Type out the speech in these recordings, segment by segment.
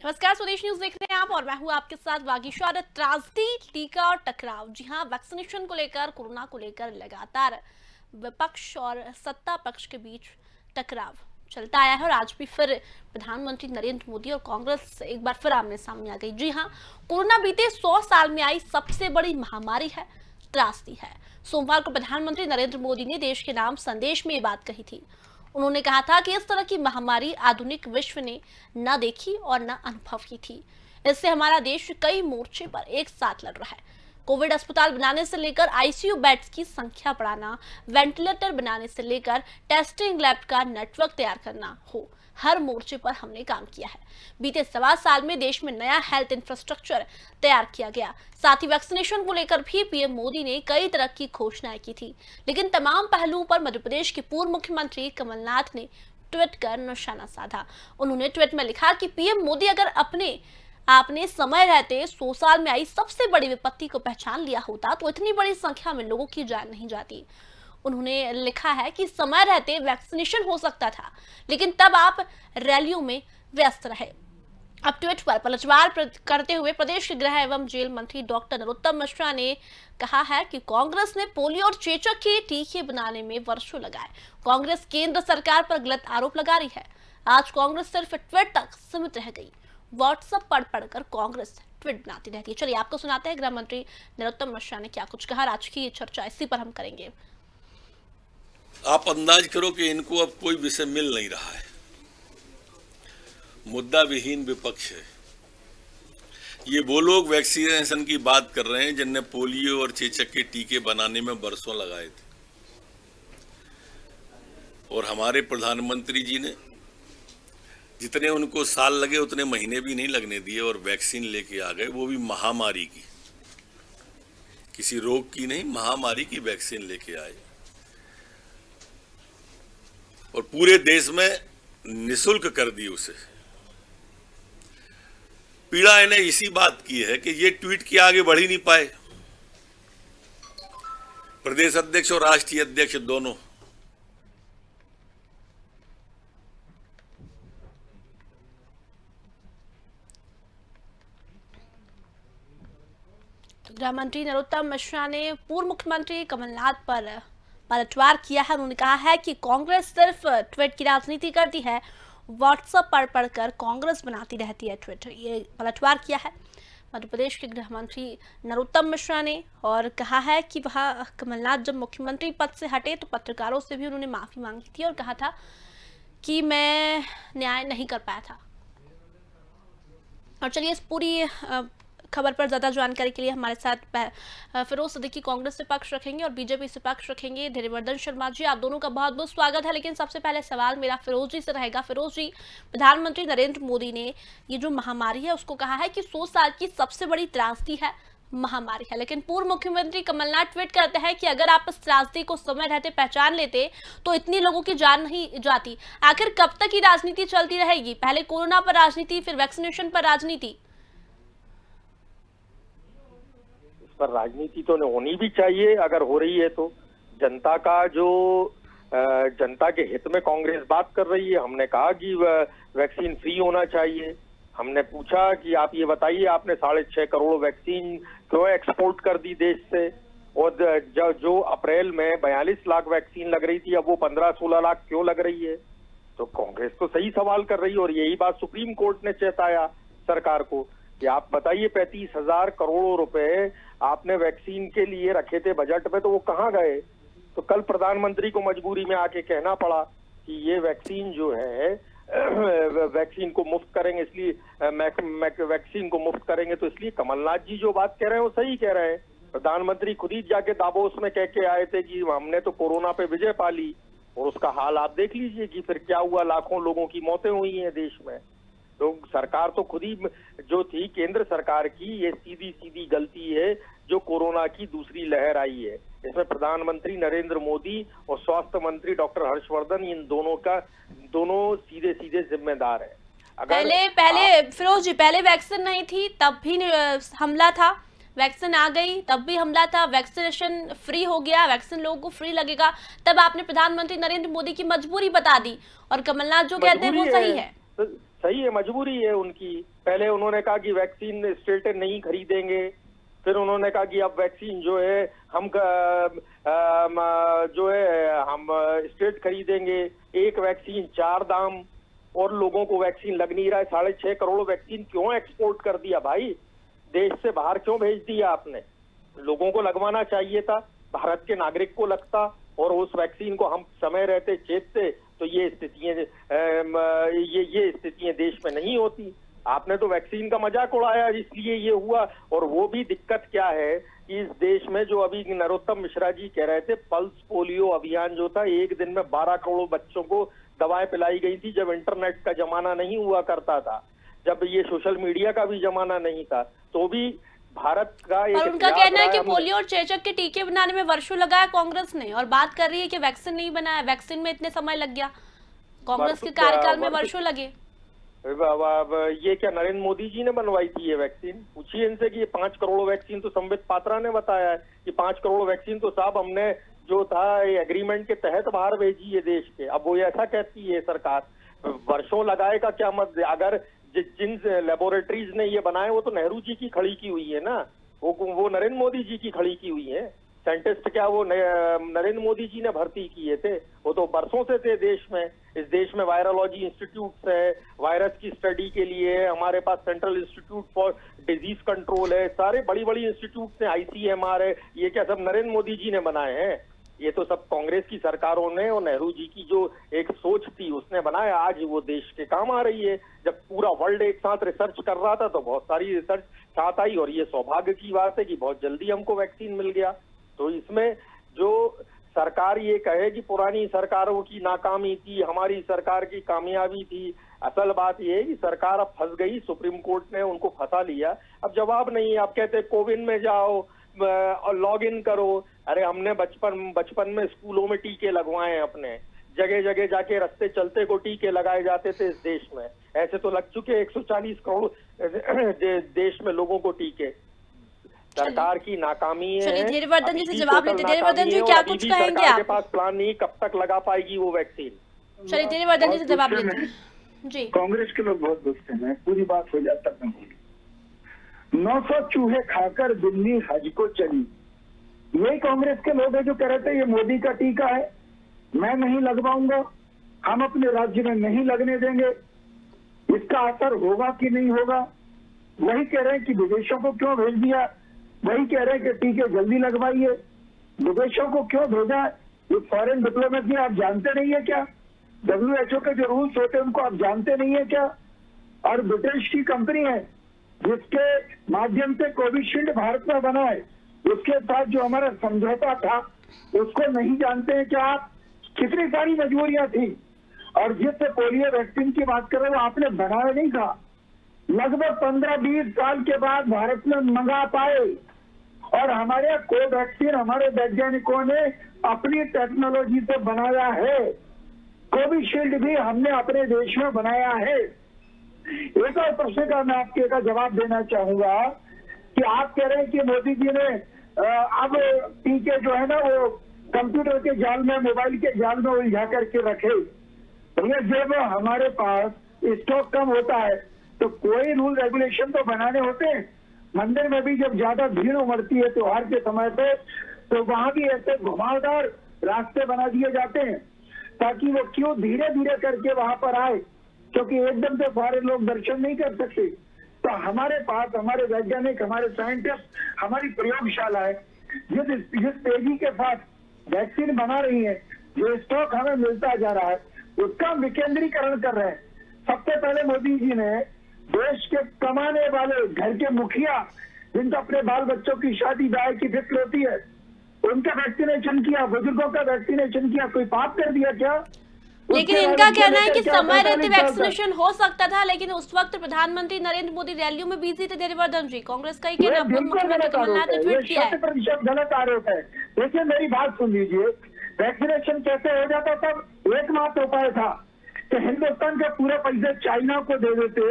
नमस्कार, स्वदेश न्यूज देख रहे हैं आप और मैं हूं आपके साथ वागीशा। त्रासदी, टीका और टकराव। जी हां, वैक्सीनेशन को लेकर, कोरोना को लेकर लगातार विपक्ष और सत्ता पक्ष के बीच टकराव चलता आया है और आज भी फिर प्रधानमंत्री नरेंद्र मोदी और कांग्रेस एक बार फिर आमने सामने आ गई। जी हां, कोरोना बीते 100 साल में आई सबसे बड़ी महामारी है, त्रासदी है। सोमवार को प्रधानमंत्री नरेंद्र मोदी ने देश के नाम संदेश में ये बात कही थी। उन्होंने कहा था कि इस तरह की महामारी आधुनिक विश्व ने न देखी और न अनुभव की थी। इससे हमारा देश कई मोर्चे पर एक साथ लड़ रहा है। कोविड अस्पताल बनाने से लेकर आईसीयू बेड्स की संख्या बढ़ाना, वेंटिलेटर बनाने से लेकर टेस्टिंग लैब का नेटवर्क तैयार करना हो, हर मोर्चे पर हमने काम किया है। बीते 1.25 साल में देश में नया हेल्थ इंफ्रास्ट्रक्चर तैयार किया गया। साथ ही वैक्सीनेशन को लेकर भी पीएम मोदी ने कई तरह की घोषणाएं की थी, लेकिन तमाम पहलुओं पर मध्य प्रदेश के पूर्व मुख्यमंत्री कमलनाथ ने ट्वीट कर निशाना साधा। उन्होंने ट्वीट में लिखा कि पीएम मोदी, अगर आपने समय रहते 100 साल में आई सबसे बड़ी विपत्ति को पहचान लिया होता तो इतनी बड़ी संख्या में लोगों की जान नहीं जाती। उन्होंने लिखा है कि समय रहते वैक्सीनेशन हो सकता था, लेकिन तब आप रैलियों में व्यस्त रहे। अब ट्वीट पर पलटवार करते हुए प्रदेश के गृह एवं जेल मंत्री डॉक्टर नरोत्तम मिश्रा ने कहा है कि कांग्रेस ने पोलियो और चेचक के टीके बनाने में वर्षों लगाए। कांग्रेस केंद्र सरकार पर गलत आरोप लगा रही है। आज कांग्रेस सिर्फ ट्वीट तक सीमित रह गई। व्हाट्सएप पढ़कर कांग्रेस ट्वीट बनाती रहती है। चलिए आपको सुनाते हैं गृह मंत्री नरोत्तम मिश्रा ने क्या कुछ कहा। आज की चर्चा इसी पर हम करेंगे। आप अंदाज करो कि इनको अब कोई विषय मिल नहीं रहा है। मुद्दा विहीन विपक्ष है। ये वो लोग वैक्सीनेशन की बात कर रहे हैं जिनने पोलियो और चेचक के टीके बनाने में बरसों लगाए थे, और हमारे प्रधानमंत्री जी ने जितने उनको साल लगे उतने महीने भी नहीं लगने दिए और वैक्सीन लेके आ गए, वो भी महामारी की, किसी रोग की नहीं, महामारी की वैक्सीन लेके आए और पूरे देश में निःशुल्क कर दी उसे। पीड़ा इन्हें इसी बात की है कि ये ट्वीट के आगे बढ़ ही नहीं पाए, प्रदेश अध्यक्ष और राष्ट्रीय अध्यक्ष दोनों। गृह मंत्री नरोत्तम मिश्रा ने पूर्व मुख्यमंत्री कमलनाथ पर पलटवार किया है। उन्होंने कहा है कि कांग्रेस सिर्फ ट्वीट की राजनीति करती है, व्हाट्सएप पढ़कर कांग्रेस बनाती रहती है ट्वीट। ये पलटवार किया है मध्य प्रदेश के गृह मंत्री नरोत्तम मिश्रा ने, और कहा है कि वह कमलनाथ जब मुख्यमंत्री पद से हटे तो पत्रकारों से भी उन्होंने माफी मांगी थी और कहा था कि मैं न्याय नहीं कर पाया था। और चलिए इस पूरी खबर पर ज्यादा जानकारी के लिए हमारे साथ फिरोज सिद्दीकी कांग्रेस से पक्ष रखेंगे और बीजेपी से पक्ष रखेंगे धीरेवर्धन शर्मा जी। आप दोनों का बहुत बहुत स्वागत है। लेकिन सबसे पहले सवाल मेरा फिरोज जी से रहेगा। फिरोज जी, प्रधानमंत्री नरेंद्र मोदी ने ये जो महामारी है उसको कहा है कि 100 साल की सबसे बड़ी त्रासदी है, महामारी है, लेकिन पूर्व मुख्यमंत्री कमलनाथ ट्वीट करते हैं कि अगर आप इस त्रासदी को समय रहते पहचान लेते तो इतनी लोगों की जान नहीं जाती। आखिर कब तक ये राजनीति चलती रहेगी? पहले कोरोना पर राजनीति, फिर वैक्सीनेशन पर राजनीति। पर राजनीति तो होनी भी चाहिए, अगर हो रही है तो। जनता का जो जनता के हित में कांग्रेस बात कर रही है। हमने कहा कि वैक्सीन फ्री होना चाहिए। हमने पूछा कि आप ये बताइए, आपने 6.5 करोड़ वैक्सीन क्यों एक्सपोर्ट कर दी देश से, और जो अप्रैल में 42 लाख वैक्सीन लग रही थी अब वो 15-16 लाख क्यों लग रही है? तो कांग्रेस तो सही सवाल कर रही है, और यही बात सुप्रीम कोर्ट ने चेताया सरकार को कि आप बताइए 35,000 करोड़ रुपए आपने वैक्सीन के लिए रखे थे बजट में, तो वो कहाँ गए? तो कल प्रधानमंत्री को मजबूरी में आके कहना पड़ा कि ये वैक्सीन जो है वैक्सीन को मुफ्त करेंगे, इसलिए वैक्सीन को मुफ्त करेंगे, तो इसलिए कमलनाथ जी जो बात कह रहे हैं वो सही कह रहे हैं। प्रधानमंत्री खुद ही जाके दावोस में कह के आए थे कि हमने तो कोरोना पे विजय पा ली, और उसका हाल आप देख लीजिए कि फिर क्या हुआ। लाखों लोगों की मौतें हुई हैं देश में। तो सरकार तो खुद ही जो थी केंद्र सरकार की, ये सीधी सीधी गलती है जो कोरोना की दूसरी लहर आई है। इसमें प्रधानमंत्री नरेंद्र मोदी और स्वास्थ्य मंत्री डॉक्टर हर्षवर्धन, इन दोनों सीधे सीधे जिम्मेदार है। पहले फिरोज जी, पहले वैक्सीन नहीं थी तब भी हमला था, वैक्सीन आ गई तब भी हमला था, वैक्सीनेशन फ्री हो गया, वैक्सीन लोगों को फ्री लगेगा, तब आपने प्रधानमंत्री नरेंद्र मोदी की मजबूरी बता दी, और कमलनाथ जो कहते हैं वो सही है। सही है, मजबूरी है उनकी। पहले उन्होंने कहा कि वैक्सीन स्टेट नहीं खरीदेंगे, फिर उन्होंने कहा कि अब वैक्सीन जो है हम स्टेट खरीदेंगे, एक वैक्सीन 4 दाम, और लोगों को वैक्सीन लग नहीं रहा है। 6.5 करोड़ वैक्सीन क्यों एक्सपोर्ट कर दिया भाई, देश से बाहर क्यों भेज दिया आपने? लोगों को लगवाना चाहिए था, भारत के नागरिक को लगता, और उस वैक्सीन को हम समय रहते चेतते तो ये स्थितियां देश में नहीं होती। आपने तो वैक्सीन का मजाक उड़ाया, इसलिए ये हुआ। और वो भी दिक्कत क्या है कि इस देश में जो अभी नरोत्तम मिश्रा जी कह रहे थे, पल्स पोलियो अभियान जो था, एक दिन में 12 करोड़ बच्चों को दवाएं पिलाई गई थी, जब इंटरनेट का जमाना नहीं हुआ करता था, जब ये सोशल मीडिया का भी जमाना नहीं था, तो भी भारत का एक और उनका कहना है कि पोलियो और चेचक के टीके बनाने में वर्षों लगाया कांग्रेस ने, और बात कर रही है कि वैक्सीन नहीं बनाया, वैक्सीन में इतने समय लग गया, कांग्रेस के कार्यकाल में वर्षों लगे। ये क्या नरेंद्र मोदी जी ने बनवाई थी ये वैक्सीन? पूछिए इनसे कि ये 5 करोड़ वैक्सीन तो संबित पात्रा ने बताया है कि 5 करोड़ वैक्सीन तो साहब हमने जो था एग्रीमेंट के तहत बाहर भेजी है देश के। अब वो ऐसा कहती है सरकार, वर्षों लगाए का क्या मत। अगर जिन लेबोरेटरीज ने ये बनाए वो तो नेहरू जी की खड़ी की हुई है ना, वो नरेंद्र मोदी जी की खड़ी की हुई है। साइंटिस्ट क्या वो नरेंद्र मोदी जी ने भर्ती किए थे? वो तो बरसों से थे देश में। इस देश में वायरोलॉजी इंस्टीट्यूट है, वायरस की स्टडी के लिए हमारे पास central institute for disease control है, सारे बड़ी बड़ी इंस्टीट्यूट है, ICMR है। ये क्या सब नरेंद्र मोदी जी ने बनाए हैं? ये तो सब कांग्रेस की सरकारों ने और नेहरू जी की जो एक सोच थी उसने बनाया। आज वो देश के काम आ रही है। जब पूरा वर्ल्ड एक साथ रिसर्च कर रहा था तो बहुत सारी रिसर्च साथ आई, और ये सौभाग्य की बात है कि बहुत जल्दी हमको वैक्सीन मिल गया। तो इसमें जो सरकार ये कहे कि पुरानी सरकारों की नाकामी थी, हमारी सरकार की कामयाबी थी, असल बात ये है कि सरकार अब फंस गई, सुप्रीम कोर्ट ने उनको फंसा लिया। अब जवाब नहीं है। आप कहते कोविन में जाओ और लॉग इन करो। अरे हमने बचपन में स्कूलों में टीके लगवाए, अपने जगह जगह जाके रास्ते चलते को टीके लगाए जाते थे इस देश में। ऐसे तो लग चुके 140 करोड़ देश में लोगों को टीके। सरकार की नाकामी है। चलिए धीरेवर्धन जी से जवाब लेते। धीरेवर्धन जी क्या कुछ कहेंगे आप? के पास प्लान नहीं, कब तक लगा पाएगी वो वैक्सीन? चलिए धीरेवर्धन जी से जवाब लेते जी। कांग्रेस के लोग बहुत गुस्से में, पूरी बात हो जाता है। 900 चूहे खाकर दिल्ली हज को चली। यही कांग्रेस के लोग हैं जो कह रहे थे ये मोदी का टीका है, मैं नहीं लगवाऊंगा, हम अपने राज्य में नहीं लगने देंगे, इसका असर होगा कि नहीं होगा। वही कह रहे हैं कि विदेशों को क्यों भेज दिया, वही कह रहे हैं कि टीके जल्दी लगवाइए। विदेशों को क्यों भेजा? ये फॉरेन डिप्लोमेसी आप जानते नहीं है क्या? WHO के जो रूल्स होते हैं उनको आप जानते नहीं है क्या? और ब्रिटिश की कंपनी है जिसके माध्यम से कोविशील्ड भारत में बना है, उसके साथ जो हमारा समझौता था उसको नहीं जानते हैं क्या आप? कितनी सारी मजबूरियां थी। और जिससे पोलियो वैक्सीन की बात कर रहे हो आपने बनाया नहीं था, लगभग 15-20 साल के बाद भारत में मंगा पाए। और हमारे कोवैक्सीन हमारे वैज्ञानिकों ने अपनी टेक्नोलॉजी से बनाया है। कोविशील्ड भी हमने अपने देश में बनाया है। एक और प्रश्न का मैं आपके का जवाब देना चाहूंगा कि आप कह रहे हैं कि मोदी जी ने अब टीके जो है ना वो कंप्यूटर के जाल में, मोबाइल के जाल में उलझा करके रखे। भैया जब हमारे पास स्टॉक कम होता है तो कोई रूल रेगुलेशन तो बनाने होते हैं। मंदिर में भी जब ज्यादा भीड़ उमड़ती है त्योहार के समय पे तो वहां भी ऐसे घुमावदार रास्ते बना दिए जाते हैं ताकि वो क्यों धीरे धीरे करके वहां पर आए, क्योंकि एकदम से सारे लोग दर्शन नहीं कर सकते। तो हमारे पास हमारे वैज्ञानिक, हमारे साइंटिस्ट, हमारी प्रयोगशालाएं जिस तेजी के साथ वैक्सीन बना रही है, जो स्टॉक हमें मिलता जा रहा है उसका विकेंद्रीकरण कर रहे हैं। सबसे पहले मोदी जी ने देश के कमाने वाले घर के मुखिया जिनको अपने बाल बच्चों की शादी ब्याह की फिक्र होती है उनका वैक्सीनेशन किया, बुजुर्गों का वैक्सीनेशन किया। कोई पाप कर दिया क्या? लेकिन इनका कहना है कि समय रहते वैक्सीनेशन हो सकता था, लेकिन उस वक्त प्रधानमंत्री नरेंद्र मोदी रैलियों में बिजी थे। धीरेवर्धन जी, कांग्रेस का ही कहना है, मुख्यमंत्री कमलनाथ ने ट्वीट किया है। 100% गलत आरोप है। देखिए मेरी बात सुन लीजिए, वैक्सीनेशन कैसे हो जाता तब एकमात्र उपाय था कि हिंदुस्तान के पूरे पैसे चाइना को दे देते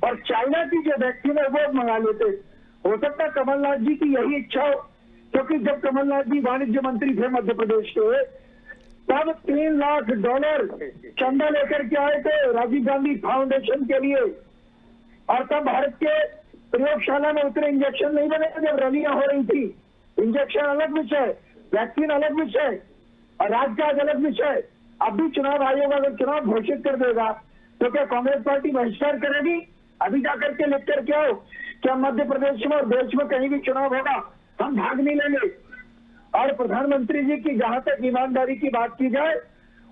और चाइना की जो वैक्सीन है वो मंगा लेते। हो सकता है कमलनाथ जी की यही इच्छा हो, क्योंकि जब कमलनाथ जी वाणिज्य मंत्री थे मध्य प्रदेश के तब $3 लाख चंदा लेकर के आए थे राजीव गांधी फाउंडेशन के लिए, और तब भारत के प्रयोगशाला में उतने इंजेक्शन नहीं बने जब रैलियां हो रही थी। इंजेक्शन अलग विषय, वैक्सीन अलग विषय और राजकाज अलग विषय। अब भी चुनाव आयोग अगर चुनाव घोषित कर देगा तो क्या कांग्रेस पार्टी बहिष्कार करेगी? अभी जाकर के लिख करके आओ क्या मध्य प्रदेश में और देश में कहीं भी चुनाव होगा हम भाग नहीं लेंगे। और प्रधानमंत्री जी की जहां तक ईमानदारी की बात की जाए,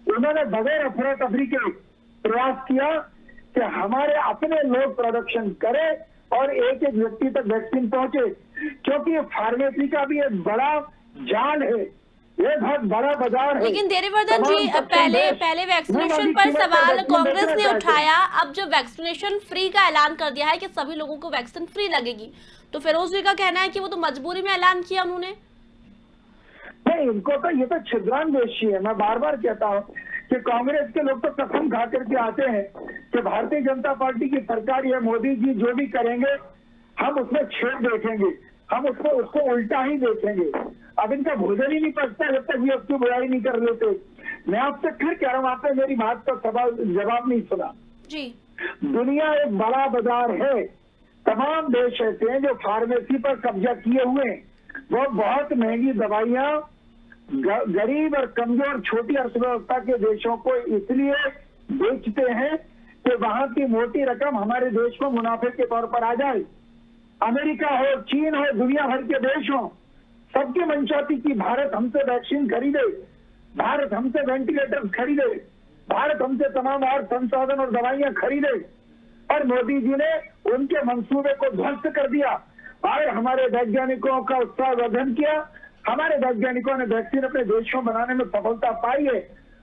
उन्होंने बगैर अफरा तफरी के प्रयास किया कि हमारे अपने लोग प्रोडक्शन करें और एक एक व्यक्ति तक वैक्सीन पहुंचे, क्योंकि फार्मेसी का भी एक बड़ा जाल है, ये बहुत बड़ा बाजार है। लेकिन देवीवर्धन जी, पहले वैक्सीनेशन पर सवाल कांग्रेस ने उठाया, अब जब वैक्सीनेशन फ्री का ऐलान कर दिया है कि सभी लोगों को वैक्सीन फ्री लगेगी, तो फिरोज जी का कहना है कि वो तो मजबूरी में ऐलान किया उन्होंने। नहीं, इनको तो ये तो छिद्रांवेशी है। मैं बार बार कहता हूँ कि कांग्रेस के लोग तो कसम खा करके आते हैं कि भारतीय जनता पार्टी की सरकार या मोदी जी जो भी करेंगे हम उसमें छेद देखेंगे, हम उसको उल्टा ही देखेंगे। अब इनका भोजन ही नहीं पचता जब तक ये उसकी बुराई नहीं कर लेते। मैं आपसे फिर कह रहा हूँ, आपने मेरी बात का सवाल जवाब नहीं सुना जी। दुनिया एक बड़ा बाजार है, तमाम देश ऐसे हैं जो फार्मेसी पर कब्जा किए हुए हैं। वो बहुत महंगी दवाइयां गरीब और कमजोर छोटी अर्थव्यवस्था के देशों को इसलिए बेचते हैं कि वहां की मोटी रकम हमारे देश में मुनाफे के तौर पर आ जाए। अमेरिका हो, चीन हो, दुनिया भर के देश हो, सबकी मंशा थी कि भारत हमसे वैक्सीन खरीदे, भारत हमसे वेंटिलेटर खरीदे, भारत हमसे तमाम और संसाधन और दवाइयां खरीदे। और मोदी जी ने उनके मंसूबे को ध्वस्त कर दिया और हमारे वैज्ञानिकों का उत्साहवर्धन किया। हमारे वैज्ञानिकों ने वैक्सीन अपने देश में बनाने में सफलता पाई है।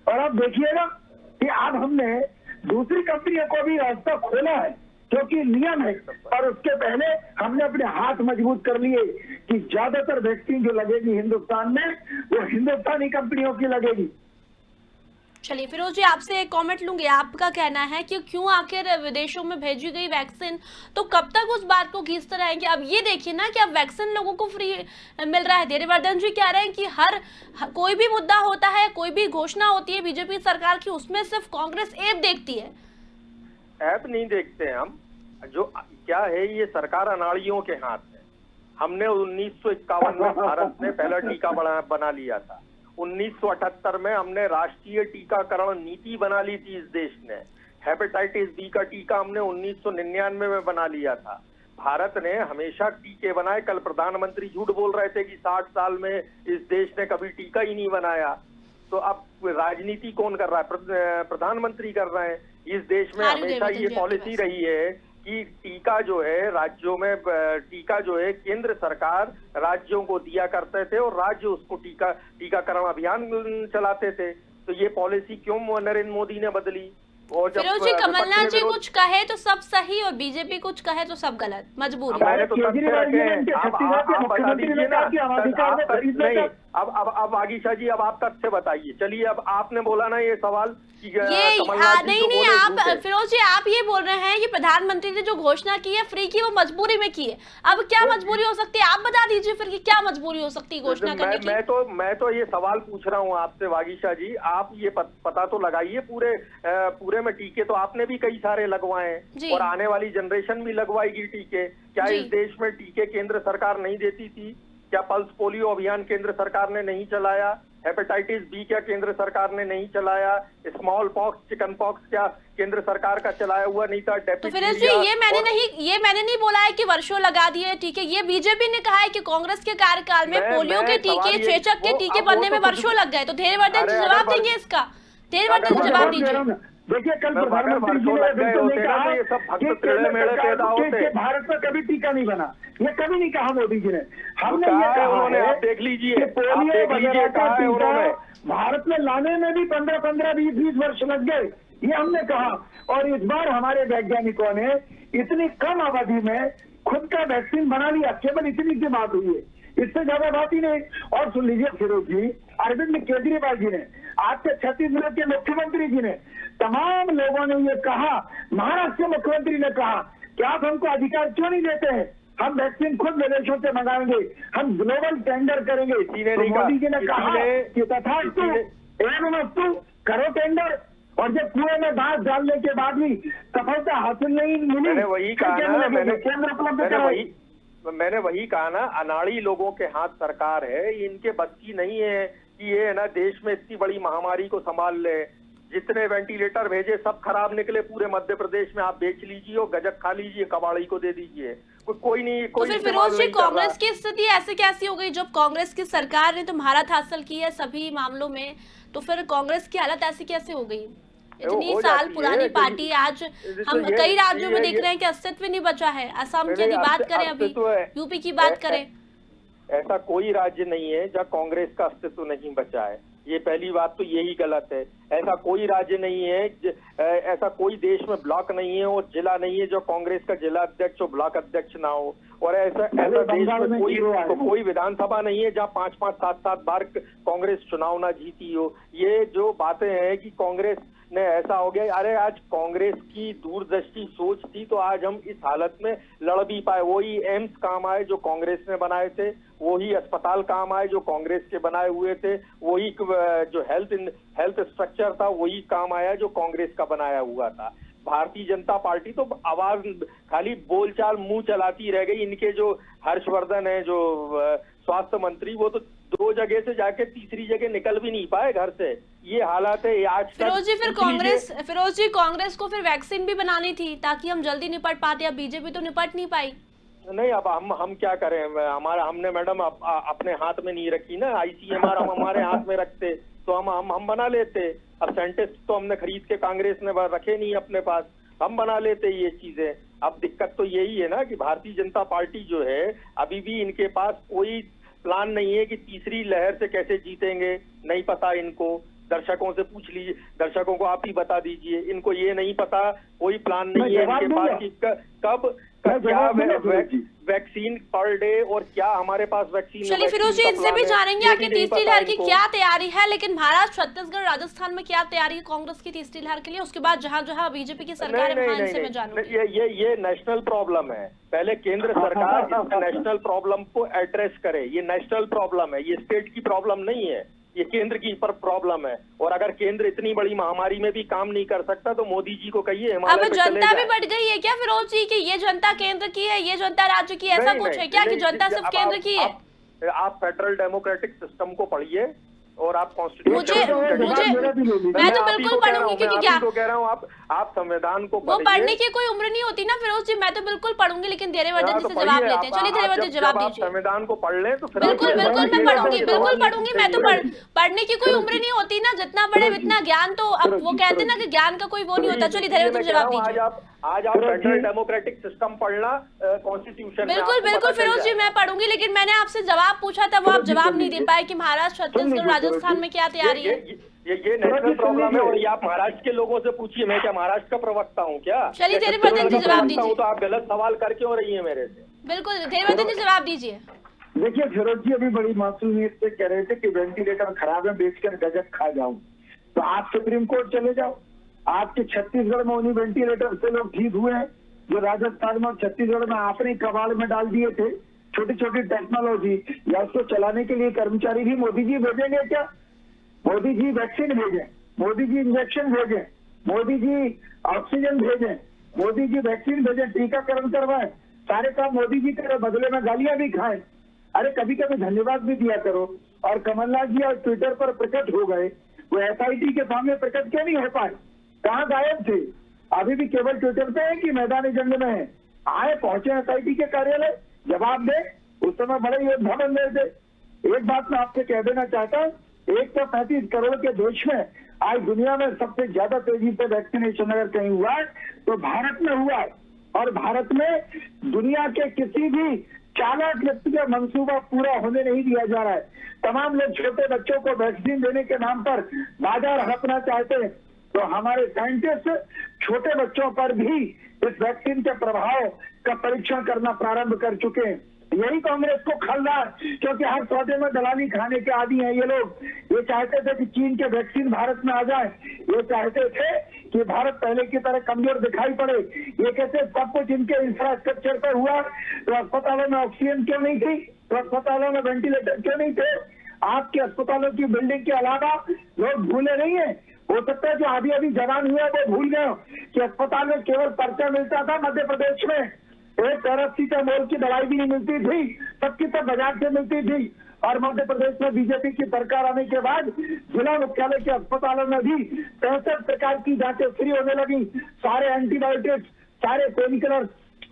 और अब देखिएगा कि अब हमने दूसरी कंपनियों को भी रास्ता खोला है, क्योंकि नियम है, और उसके पहले हमने अपने हाथ मजबूत कर लिए कि ज्यादातर वैक्सीन जो लगेगी हिंदुस्तान में वो हिंदुस्तानी कंपनियों की लगेगी। चलिए फिरोज जी, आपसे एक कमेंट लूंगी, आपका कहना है कि क्यों आखिर विदेशों में भेजी गई वैक्सीन तो कब तक उस बात को खींचते रहेंगे? अब ये देखिए ना कि अब वैक्सीन लोगों को फ्री मिल रहा है। देवीवर्धन जी कह रहे हैं कि कोई भी मुद्दा होता है, कोई भी घोषणा होती है बीजेपी सरकार की, उसमें सिर्फ कांग्रेस ऐप देखती है। ऐप नहीं देखते हम, जो क्या है ये सरकार अनाड़ियों के हाथ है। हमने 1951 में भारत ने पहला टीका बना लिया था। 1978 में हमने राष्ट्रीय टीकाकरण नीति बना ली थी इस देश ने। हेपेटाइटिस बी का टीका हमने 1999 में बना लिया था। भारत ने हमेशा टीके बनाए। कल प्रधानमंत्री झूठ बोल रहे थे कि 60 साल में इस देश ने कभी टीका ही नहीं बनाया। तो अब राजनीति कौन कर रहा है? प्रधानमंत्री कर रहे हैं। इस देश में हमेशा ये पॉलिसी रही है कि टीका जो है राज्यों में, टीका जो है केंद्र सरकार राज्यों को दिया करते थे और राज्य उसको टीकाकरण अभियान चलाते थे। तो ये पॉलिसी क्यों नरेंद्र मोदी ने बदली? और जब फिरोज जी, कमलनाथ जी कुछ कहे तो सब सही और बीजेपी कुछ कहे तो सब गलत, मजबूरी। मैंने तो तथ्य रखे हैं, आप बता दीजिए ना। अब आगीशा जी, अब आप तथ्य बताइए। चलिए, अब आपने बोला ना ये सवाल कि नहीं, आप फिरोज जी आप ये बोल रहे हैं कि प्रधानमंत्री ने जो घोषणा की है फ्री की, वो मजबूरी में की है। अब क्या मजबूरी हो सकती है, आप बता दीजिए फिर कि क्या मजबूरी हो सकती है घोषणा करने की? मैं तो ये सवाल पूछ रहा हूँ आपसे वागीशा जी, आप ये पता तो लगाइए। पूरे में टीके तो आपने भी कई सारे लगवाए हैं और आने वाली जनरेशन भी लगवाएगी टीके। क्या इस देश में टीके केंद्र सरकार नहीं देती थी? क्या पल्स पोलियो अभियान केंद्र सरकार ने नहीं चलाया? हेपेटाइटिस बी क्या केंद्र सरकार ने नहीं चलाया? स्मॉल पॉक्स, चिकन पॉक्स क्या केंद्र सरकार का चलाया हुआ नहीं था? तो फिरोज जी, ये मैंने नहीं बोला है कि वर्षों लगा दिए टीके। ये बीजेपी ने कहा है कि कांग्रेस के कार्यकाल में पोलियो के टीके, चेचक के टीके बनने में वर्षों लग गए। तो देवीवर्धन जी जवाब देंगे इसका? देवीवर्धन जी जवाब दीजिए। देखिए, कल प्रधानमंत्री जी ने बिल्कुल नहीं कहा कि भारत में कभी टीका नहीं बना। ये कभी नहीं कहा मोदी जी ने। हमने ये कहा उन्होंने, आप देख लीजिए, पोलियो वगैरह का टीका भारत में लाने में भी 15, 20 वर्ष लग गए, ये हमने कहा। और इस बार हमारे वैज्ञानिकों ने इतनी कम अवधि में खुद का वैक्सीन बना लिया। केवल इतनी सी बात हुई है, इससे ज्यादा बात ही नहीं। और सुन लीजिए फिरोज जी, अरविंद केजरीवाल जी ने, आपके छत्तीसगढ़ के मुख्यमंत्री जी ने, तमाम लोगों ने ये कहा, महाराष्ट्र के मुख्यमंत्री ने कहा कि आप हमको अधिकार क्यों नहीं देते हैं, हम वैक्सीन खुद विदेशों से मंगाएंगे, हम ग्लोबल टेंडर करेंगे। तो मोदी जी ने कहा कि तथास्तु, एवं वस्तु करो टेंडर, और जब कुएं में बांस डालने के बाद भी सफलता हासिल नहीं मिली, मैंने वही कहा ना, केंद्र मैंने वही कहा ना, अनाड़ी लोगों के हाथ सरकार है, इनके बस की नहीं है कि ये है ना देश में इतनी बड़ी महामारी को संभाल ले। जितने वेंटिलेटर भेजे सब खराब निकले पूरे मध्य प्रदेश में, आप बेच लीजिए और गजक खा लीजिए, कबाड़ी को दे दीजिए, कोई नहीं। तो फिर फिरोज जी, कांग्रेस की स्थिति ऐसे कैसी हो गई? जब कांग्रेस की सरकार ने तो महारत हासिल की है सभी मामलों में, तो फिर कांग्रेस की हालत ऐसी कैसे हो गई? इतनी साल पुरानी पार्टी आज हम कई राज्यों में देख रहे हैं कि अस्तित्व नहीं बचा है। असम की बात करें, अभी यूपी की बात करें, ऐसा कोई राज्य नहीं है जहाँ कांग्रेस का अस्तित्व नहीं बचा है। ये पहली बात तो यही गलत है। ऐसा कोई राज्य नहीं है, ऐसा कोई देश में ब्लॉक नहीं है और जिला नहीं है जो कांग्रेस का जिला अध्यक्ष और ब्लॉक अध्यक्ष ना हो। और ऐसा देश में कोई विधानसभा नहीं है जहाँ 5-5, 7-7 बार कांग्रेस चुनाव ना जीती हो। ये जो बातें हैं कि कांग्रेस ने ऐसा हो गया, अरे आज कांग्रेस की दूरदृष्टि सोच थी तो आज हम इस हालत में लड़ भी पाए। वही एम्स काम आए जो कांग्रेस ने बनाए थे, वही अस्पताल काम आए जो कांग्रेस के बनाए हुए थे, वही जो हेल्थ स्ट्रक्चर था वही काम आया जो कांग्रेस का बनाया हुआ था। भारतीय जनता पार्टी तो आवाज खाली बोलचाल मुंह चलाती रह गई। इनके जो हर्षवर्धन है जो स्वास्थ्य मंत्री, वो तो 2 जगह से जाके तीसरी जगह निकल भी नहीं पाए घर से। ये हालात है आज तक। फिरोज जी, कांग्रेस को फिर वैक्सीन भी बनानी थी ताकि हम जल्दी निपट पाते। अब बीजेपी तो निपट नहीं पाई। नहीं, अब हम क्या करें, हमने मैडम अपने हाथ में नहीं रखी ना। ICMR हम हमारे हाथ में रखते तो हम बना लेते। अब साइंटिस्ट तो हमने खरीद के कांग्रेस ने रखे नहीं अपने पास, हम बना लेते ये चीजें। अब दिक्कत तो यही है ना कि भारतीय जनता पार्टी जो है अभी भी इनके पास कोई प्लान नहीं है कि तीसरी लहर से कैसे जीतेंगे। नहीं पता इनको, दर्शकों से पूछ लीजिए, दर्शकों को आप ही बता दीजिए। इनको ये नहीं पता, कोई प्लान नहीं है इनके पास कि कब क्या वैक्सीन पर डे और क्या हमारे पास वैक्सीन। चलिए फिरोज जी, इनसे भी जानेंगे आपकी तीसरी लहर की क्या तैयारी है। लेकिन महाराष्ट्र, छत्तीसगढ़, राजस्थान में क्या तैयारी है कांग्रेस की तीसरी लहर के लिए? उसके बाद जहां जहां बीजेपी की सरकार है वहां इनसे मैं जानूंगी। ये नेशनल प्रॉब्लम है। पहले केंद्र सरकार इस नेशनल प्रॉब्लम को एड्रेस करे। ये नेशनल प्रॉब्लम है, ये स्टेट की प्रॉब्लम नहीं है, ये केंद्र की पर प्रॉब्लम है। और अगर केंद्र इतनी बड़ी महामारी में भी काम नहीं कर सकता तो मोदी जी को कहिए अब जनता भी बढ़ गई है क्या फिरोज जी कि ये जनता केंद्र की है, ये जनता राज्य की, ऐसा कुछ है क्या कि जनता सिर्फ केंद्र की है? आप फेडरल डेमोक्रेटिक सिस्टम को पढ़िए और आप कॉन्स्टिट्यूशन, मैं तो बिल्कुल पढ़ूंगी, क्योंकि क्या तो कह रहा हूँ आप संविधान को वो पढ़ने की कोई उम्र नहीं होती ना फिरोज जी। मैं तो बिल्कुल पढ़ूंगी, लेकिन देवेवर्धन जी से जवाब लेते हैं। चलिए देवेवर्धन जी जवाब दीजिए। संविधान को पढ़ लें तो बिल्कुल मैं पढ़ूंगी। मैं तो पढ़ने की कोई उम्र नहीं होती ना, जितना पढ़े इतना ज्ञान। तो अब वो कहते हैं ना कि ज्ञान का कोई वो नहीं होता। चलिए देवेवर्धन जी जवाब दीजिए। आज आप फेडरल डेमोक्रेटिक सिस्टम पढ़ना, कॉन्स्टिट्यूशन। बिल्कुल फिरोज जी मैं पढ़ूंगी, लेकिन मैंने आपसे जवाब पूछा था, वो आप जवाब नहीं दे पाए कि महाराष्ट्र, छत्तीसगढ़, राजस्थान में क्या तैयारी है। ये नेशनल प्रॉब्लम है। और ये आप महाराष्ट्र के लोगों से पूछिए, मैं क्या महाराष्ट्र का प्रवक्ता हूँ क्या? चलिए देवेवर्धन जी जवाब दीजिए। तो आप गलत सवाल कर क्यों रही है मेरे से? बिल्कुल देवेवर्धन जी जवाब दीजिए। देखिए फिरोज जी, अभी बड़ी मासूमियत से कह रहे थे कि वेंटिलेटर खराब है, बेचकर गजक खा जाऊं। तो आप सुप्रीम कोर्ट चले जाओ। आपके छत्तीसगढ़ में उन्हीं वेंटिलेटर से लोग ठीक हुए हैं जो राजस्थान में और छत्तीसगढ़ में आपने कबाड़ में डाल दिए थे। छोटी छोटी टेक्नोलॉजी, या उसको चलाने के लिए कर्मचारी भी मोदी जी भेजेंगे क्या? मोदी जी वैक्सीन भेजें, मोदी जी इंजेक्शन भेजें, मोदी जी ऑक्सीजन भेजें, मोदी जी वैक्सीन भेजें, टीकाकरण करवाएं, सारे काम मोदी जी करे, बदले में गालियां भी खाएं। अरे कभी कभी धन्यवाद भी दिया करो। और कमलनाथ जी आज ट्विटर पर प्रकट हो गए, वो SIT के सामने प्रकट क्यों नहीं हो पाए? कहाँ गायब थे? अभी भी केवल ट्विटर पे है कि मैदानी जंग में है? आए पहुंचे SIT के कार्यालय, जवाब दे। उस समय बड़े योद्धा बन रहे थे। एक बात मैं आपसे कह देना चाहता हूँ, 135 करोड़ के देश में आज दुनिया में सबसे ज्यादा तेजी से वैक्सीनेशन अगर कहीं हुआ है तो भारत में हुआ है। और भारत में दुनिया के किसी भी चालाक व्यक्ति का मंसूबा पूरा होने नहीं दिया जा रहा है। तमाम लोग छोटे बच्चों को वैक्सीन देने के नाम पर बाजार हड़पना चाहते हैं, तो हमारे साइंटिस्ट छोटे बच्चों पर भी इस वैक्सीन के प्रभाव का परीक्षण करना प्रारंभ कर चुके हैं। यही कांग्रेस को खल रहा, क्योंकि हर सौदे में दलाली खाने के आदी हैं ये लोग। ये चाहते थे कि चीन के वैक्सीन भारत में आ जाए, ये चाहते थे कि भारत पहले की तरह कमजोर दिखाई पड़े। ये कहते सब कुछ इनके इंफ्रास्ट्रक्चर पर हुआ, तो अस्पतालों में ऑक्सीजन क्यों नहीं थी, तो अस्पतालों में वेंटिलेटर क्यों नहीं थे? आपके अस्पतालों की बिल्डिंग के अलावा लोग भूले नहीं है। हो सकता है जो अभी अभी जवान हुए वो भूल गए हो कि अस्पताल में केवल पर्चा मिलता था। मध्य प्रदेश में एक पैरासीटामोल की दवाई भी नहीं मिलती थी, सबकी सब बाजार से मिलती थी। और मध्य प्रदेश में बीजेपी की सरकार आने के बाद जिला मुख्यालय के अस्पतालों में भी 65 प्रकार की जांचें फ्री होने लगी। सारे एंटीबायोटिक्स, सारे पेन किलर,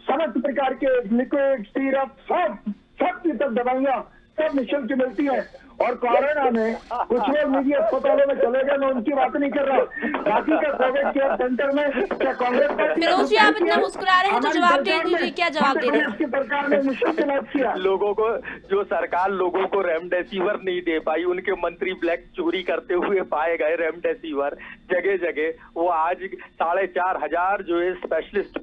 समस्त प्रकार के लिक्विड, सिरप, सब की सब दवाइयां सब निःशुल्क मिलती है। और कोरोना में कुछ लोग निजी अस्पतालों में चले गए, मैं उनकी बात नहीं कर रहा। बाकी का कोविड केयर सेंटर में क्या कांग्रेस पार्टी, फिरोज जी आप इतना मुस्कुरा रहे हैं तो जवाब दे दीजिए, क्या जवाब दे रहे हैं? की सरकार ने निःशुल्क इलाज किया। लोगों को, जो सरकार लोगों को रेमडेसिविर नहीं दे पाई, उनके मंत्री ब्लैक चोरी करते हुए पाए गए रेमडेसिविर जगह जगह। वो आज 4,500 जो है स्पेशलिस्ट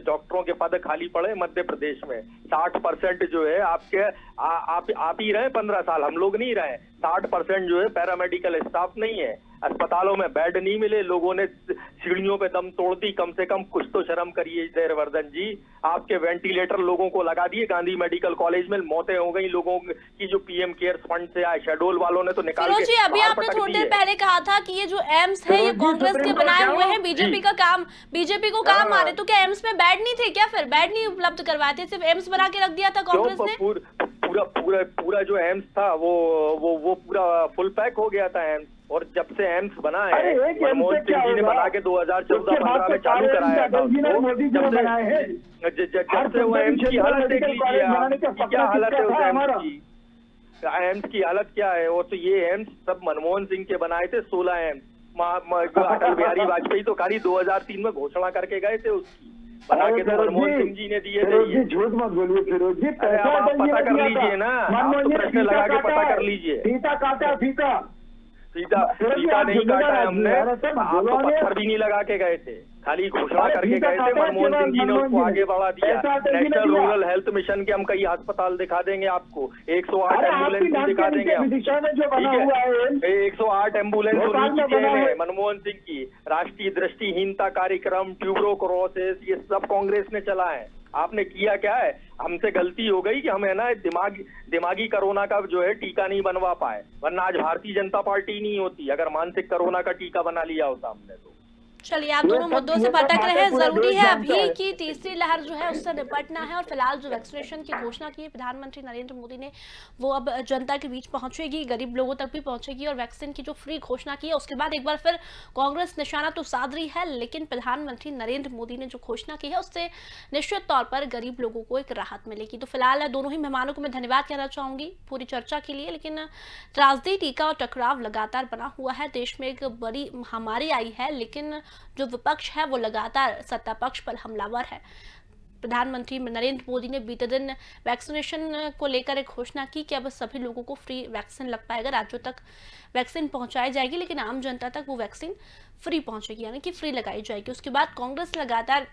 डॉक्टरों के पद खाली पड़े मध्य प्रदेश में। 60% जो है आपके आप ही रहे 15 साल, हम लोग नहीं रहे। 60% जो है पैरामेडिकल स्टाफ नहीं है, अस्पतालों में बेड नहीं मिले, लोगों ने सीढ़ियों पे दम तोड़ दी। कम से कम कुछ तो शर्म करिए जयवर्धन जी। आपके वेंटिलेटर लोगों को लगा दिए, गांधी मेडिकल कॉलेज में मौतें हो गई लोगों की जो पीएम केयर्स फंड से आए, शेड्यूल वालों ने तो निकाल के जी अभी आपने थोड़ी देर पहले कहा था कि ये जो एम्स है ये कांग्रेस के बनाए हुए हैं, बीजेपी का काम, बीजेपी को काम आ रहे। तो क्या एम्स में बेड नहीं थे क्या? फिर बेड नहीं उपलब्ध करवाए थे, सिर्फ एम्स बना के रख दिया था कांग्रेस ने? पूरा जो एम्स था वो पूरा फुल पैक हो गया था एम्स। और जब से एम्स बना है, मनमोहन सिंह जी ने बना के 2014-15 में चालू कराया था, जब से वो एम्स की हालत देख लीजिए आप, क्या हालत है उस एम्स की। एम्स की हालत क्या है? वो तो ये एम्स सब मनमोहन सिंह के बनाए थे, 16 एम्स। अटल बिहारी वाजपेयी तो खाली 2003 में घोषणा करके गए थे, उसकी बना के तो मनमोहन सिंह जी ने दिए थे। झूठ मत बोलिए फिरोज जी, आप पता कर लीजिए ना, आप तो प्रश्न लगा के पता कर लीजिए। फीता काटा, फीता नहीं काटा है हमने, आप तो पत्थर भी नहीं लगा के गए थे, खाली घोषणा करके गए थे। मनमोहन सिंह जी ने उसको आगे बढ़ा दिया। नेशनल रूरल हेल्थ मिशन के हम कई अस्पताल दिखा देंगे आपको, 108 एम्बुलेंस भी दिखा देंगे हम, ठीक है? 108 एम्बुलेंस उन्हीं की देन है, मनमोहन सिंह की। राष्ट्रीय दृष्टिहीनता कार्यक्रम, ट्यूबरोक्लोसिस, ये सब कांग्रेस ने चला है। आपने किया क्या है? हमसे गलती हो गई कि हमें ना दिमागी कोरोना का जो है टीका नहीं बनवा पाए, वरना आज भारतीय जनता पार्टी नहीं होती अगर मानसिक कोरोना का टीका बना लिया होता हमने तो। चलिए आप दोनों मुद्दों से भटक रहे हैं। जरूरी है अभी की तीसरी लहर जो है उससे निपटना है, और फिलहाल जो वैक्सीनेशन की घोषणा की है प्रधानमंत्री नरेंद्र मोदी ने, वो अब जनता के बीच पहुंचेगी, गरीब लोगों तक भी पहुंचेगी। और वैक्सीन की जो फ्री घोषणा की है उसके बाद एक बार फिर कांग्रेस निशाना तो साध रही है, लेकिन प्रधानमंत्री नरेंद्र मोदी ने जो घोषणा की है उससे निश्चित तौर पर गरीब लोगों को एक राहत मिलेगी। तो फिलहाल दोनों ही मेहमानों को मैं धन्यवाद कहना चाहूंगी पूरी चर्चा के लिए। लेकिन त्रासदी, टीका और टकराव लगातार बना हुआ है, देश में एक बड़ी महामारी आई है, लेकिन जो विपक्ष है वो लगातार सत्ता पक्ष पर हमलावर है। प्रधानमंत्री नरेंद्र मोदी ने बीते दिन वैक्सीनेशन को लेकर एक घोषणा की कि अब सभी लोगों को फ्री वैक्सीन लग पाएगा, राज्यों तक वैक्सीन पहुंचाई जाएगी, लेकिन आम जनता तक वो वैक्सीन फ्री पहुंचेगी, यानी कि फ्री लगाई जाएगी। उसके बाद कांग्रेस लगातार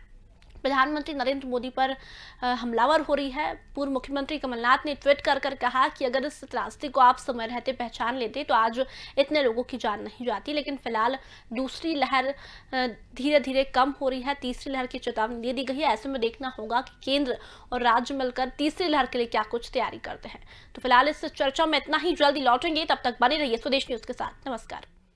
प्रधानमंत्री नरेंद्र मोदी पर हमलावर हो रही है। पूर्व मुख्यमंत्री कमलनाथ ने ट्वीट कर कहा कि अगर इस त्रासदी को आप समय रहते पहचान लेते तो आज इतने लोगों की जान नहीं जाती। लेकिन फिलहाल दूसरी लहर धीरे धीरे कम हो रही है, तीसरी लहर की चेतावनी दे दी गई है। ऐसे में देखना होगा कि केंद्र और राज्य मिलकर तीसरी लहर के लिए क्या कुछ तैयारी करते हैं। तो फिलहाल इस चर्चा में इतना ही, जल्दी लौटेंगे, तब तक बने रहिए स्वदेश न्यूज के साथ। नमस्कार।